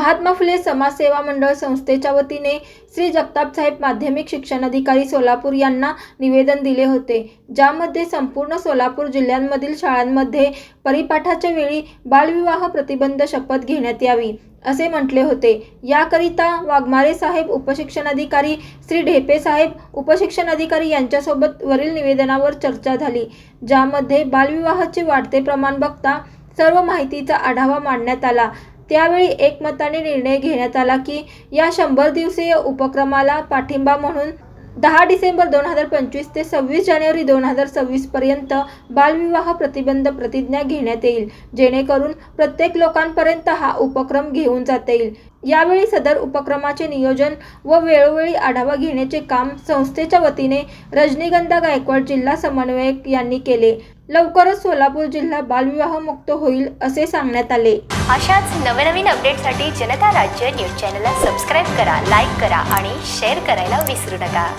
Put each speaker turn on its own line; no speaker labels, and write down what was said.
महात्मा फुले समाजसेवा मंडळ संस्थेच्या वतीने श्री जगताप साहेब माध्यमिक शिक्षणाधिकारी सोलापूर यांना निवेदन दिले होते, ज्यामध्ये संपूर्ण सोलापूर जिल्ह्यांमधील शाळांमध्ये परिपाठाच्या वेळी बालविवाह प्रतिबंध शपथ घेण्यात यावी असे म्हटले होते। याकरिता वाघमारे साहेब उपशिक्षणाधिकारी, श्री ढेपे साहेब उपशिक्षणाधिकारी यांच्यासोबत वरील निवेदनावर चर्चा झाली, ज्यामध्ये बालविवाहाचे वाढते प्रमाण बघता सर्व माहितीचा आढावा मांडण्यात आला। त्यावेळी एकमताने निर्णय घेण्यात आला की या 100 दिवसीय उपक्रमाला पाठिंबा म्हणून 10 डिसेंबर 2025 ते 26 जानेवारी 2026 पर्यंत बालविवाह प्रतिबंध प्रतिज्ञा घेण्यात येईल, जेणेकरून प्रत्येक लोकांपर्यंत हा उपक्रम घेऊन जाता येईल। यावेळी सदर उपक्रमाचे नियोजन व वेळोवेळी आढावा घेण्याचे काम संस्थेच्या वतीने रजनीगंधा गायकवाड जिल्हा समन्वयक यांनी केले। लवकरच सोलापूर जिल्हा बालविवाह मुक्त होईल असे सांगण्यात आले।
अशाच नवनवीन अपडेटसाठी जनता राज्य न्यूज चॅनलला सबस्क्राईब करा, लाईक करा आणि शेअर करायला विसरू नका।